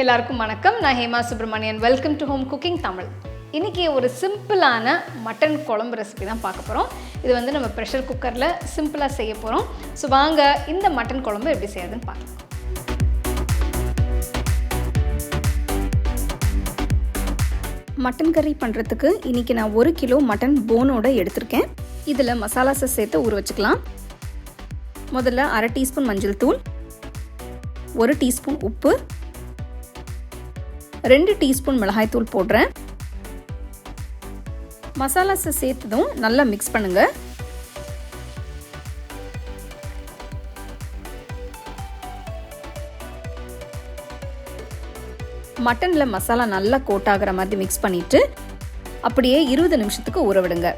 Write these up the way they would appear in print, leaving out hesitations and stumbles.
எல்லாருக்கும் வணக்கம். நான் Hema Subramanian. Welcome to home cooking Tamil. இன்றைக்கி ஒரு சிம்பிளான மட்டன் குழம்பு ரெசிபி தான் பார்க்க போகிறோம். இது வந்து நம்ம ப்ரெஷர் குக்கரில் சிம்பிளாக செய்ய போகிறோம். ஸோ வாங்க இந்த மட்டன் குழம்பு எப்படி செய்யறதுன்னு பார்க்கலாம். மட்டன் கறி பண்ணுறதுக்கு இன்றைக்கி நான் 1 கிலோ மட்டன் போனோட எடுத்திருக்கேன். இதில் மசாலாஸை சேர்த்து ஊற வச்சுக்கலாம். முதல்ல 1/2 டீஸ்பூன் மஞ்சள் தூள், 1 டீஸ்பூன் உப்பு, 2 டீஸ்பூன் மிளகாய் தூள் போடுறேன். மசாலாஸை சேர்த்ததும் நல்லா மிக்ஸ் பண்ணுங்க. மட்டனில் மசாலா நல்லா கோட் ஆகிற மாதிரி மிக்ஸ் பண்ணிட்டு அப்படியே 20 நிமிஷத்துக்கு ஊற விடுங்க.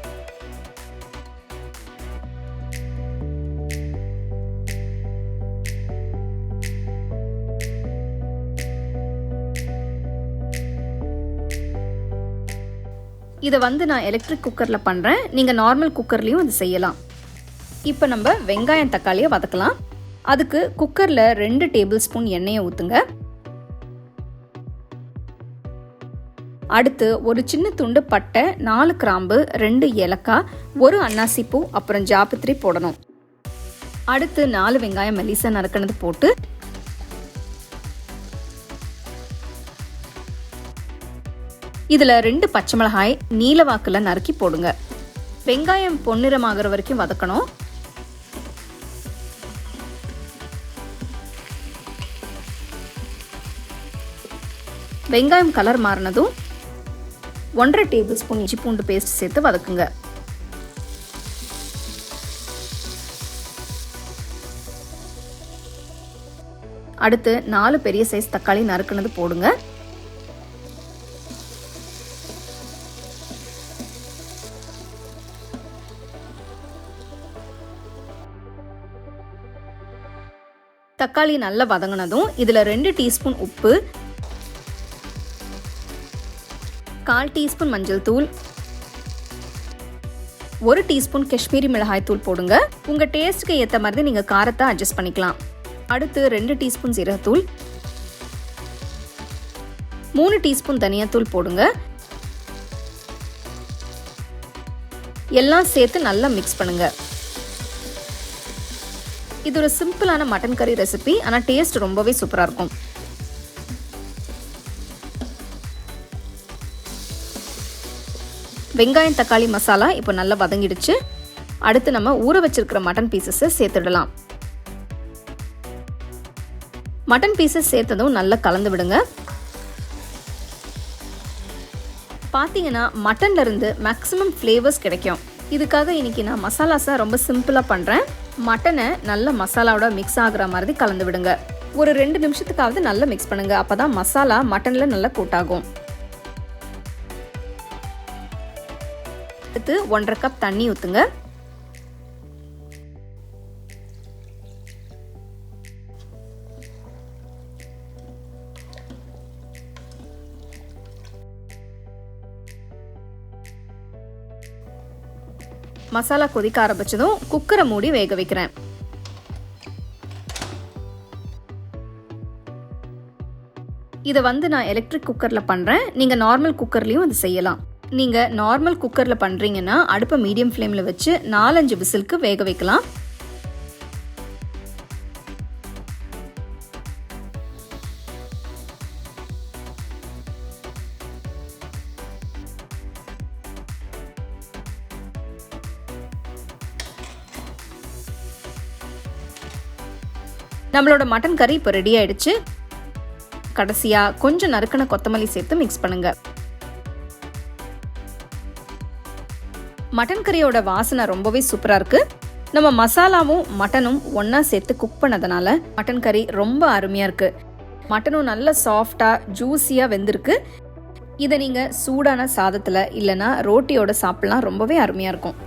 இதை வந்து நான் எலக்ட்ரிக் குக்கரில் பண்ணுறேன். நீங்கள் நார்மல் குக்கர்லேயும் இது செய்யலாம். இப்போ நம்ம வெங்காயம் தக்காளியை வதக்கலாம். அதுக்கு குக்கரில் 2 டேபிள் ஸ்பூன் எண்ணெயை ஊற்றுங்க. அடுத்து ஒரு சின்ன துண்டு பட்டை, 4 கிராம்பு, 2 ஏலக்காய், 1 அன்னாசிப்பூ, அப்புறம் ஜாபத்திரி போடணும். அடுத்து 4 வெங்காயம் மெலிசா நறுக்கினது போட்டு இதில் 2 பச்சை மிளகாய் நீல வாக்கில் நறுக்கி போடுங்க. வெங்காயம் பொன்னிறமாகிற வரைக்கும் வதக்கணும். வெங்காயம் கலர் மாறினதும் 1/2 டேபிள் ஸ்பூன் இஞ்சி பூண்டு பேஸ்ட் சேர்த்து வதக்குங்க. அடுத்து 4 பெரிய சைஸ் தக்காளி நறுக்குனது போடுங்க. தக்காளி நல்லா வதங்கினதும் இதில் 2 டீஸ்பூன் உப்பு, 1/4 டீஸ்பூன் மஞ்சள் தூள், 1 டீஸ்பூன் காஷ்மீரி மிளகாய் தூள் போடுங்க. உங்கள் டேஸ்ட்டுக்கு ஏற்ற மாதிரி நீங்கள் காரத்தை அட்ஜஸ்ட் பண்ணிக்கலாம். அடுத்து 2 டீஸ்பூன் சீரகத்தூள், 3 டீஸ்பூன் தனியாத்தூள் போடுங்க. எல்லாம் சேர்த்து நல்லா மிக்ஸ் பண்ணுங்க. இது ஒரு சிம்பிளான மட்டன் கறி ரெசிபி, ஆனால் டேஸ்ட் ரொம்பவே சூப்பராக இருக்கும். வெங்காயம் தக்காளி மசாலா இப்போ நல்லா வதங்கிடுச்சு. அடுத்து நம்ம ஊற வச்சிருக்கிற மட்டன் பீசஸை சேர்த்துடலாம். மட்டன் பீசஸ் சேர்த்ததும் நல்லா கலந்து விடுங்க. பார்த்தீங்கன்னா மட்டன்ல இருந்து மேக்ஸிமம் ஃப்ளேவர்ஸ் கிடைக்கும். இதுக்காக இன்னைக்கு நான் மசாலாஸை ரொம்ப சிம்பிளாக பண்ணுறேன். மட்டனை நல்ல மசாலாவோட மிக்ஸ் ஆகுற மாதிரி கலந்து விடுங்க. ஒரு 2 நிமிஷத்துக்காவது நல்லா மிக்ஸ் பண்ணுங்க. அப்பதான் மசாலா மட்டன்ல நல்லா கோட் ஆகும். அடுத்து 1/2 கப் தண்ணி ஊத்துங்க. மசாலா கொதிக்க ஆரம்பிச்சதும் குக்கரை மூடி வேக வைக்கிறேன். இதை வந்து நான் எலக்ட்ரிக் குக்கரில் பண்ணுறேன். நீங்கள் நார்மல் குக்கர்லேயும் இது செய்யலாம். நீங்கள் நார்மல் குக்கரில் பண்ணுறீங்கன்னா அடுப்பை மீடியம் ஃப்ளேமில் வச்சு 4-5 விசிலுக்கு வேக வைக்கலாம். நம்மளோட மட்டன் கறி இப்போ ரெடி ஆயிடுச்சு. கடைசியாக கொஞ்சம் நறுக்கின கொத்தமல்லி சேர்த்து மிக்ஸ் பண்ணுங்க. மட்டன் கறியோட வாசனை ரொம்பவே சூப்பராக இருக்கு. நம்ம மசாலாவும் மட்டனும் ஒன்றா சேர்த்து குக் பண்ணதுனால மட்டன் கறி ரொம்ப அருமையாக இருக்கு. மட்டனும் நல்ல சாஃப்டாக ஜூஸியாக வெந்திருக்கு. இதை நீங்கள் சூடான சாதத்தில் இல்லைன்னா ரோட்டியோட சாப்பிட்லாம். ரொம்பவே அருமையாக இருக்கும்.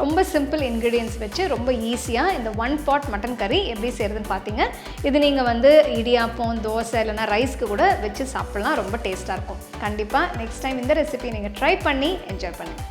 ரொம்ப சிம்பிள் இன்க்ரீடியன்ஸ் வச்சு ரொம்ப ஈஸியாக இந்த 1 pot மட்டன் கறி எப்படி செய்கிறதுன்னு பார்த்தீங்க. இது நீங்கள் வந்து இடியாப்பம், தோசை இல்லைனா ரைஸ்க்கு கூட வச்சு சாப்பிட்லாம். ரொம்ப டேஸ்ட்டாக இருக்கும். கண்டிப்பாக நெக்ஸ்ட் டைம் இந்த ரெசிபி நீங்கள் ட்ரை பண்ணி என்ஜாய் பண்ணுங்கள்.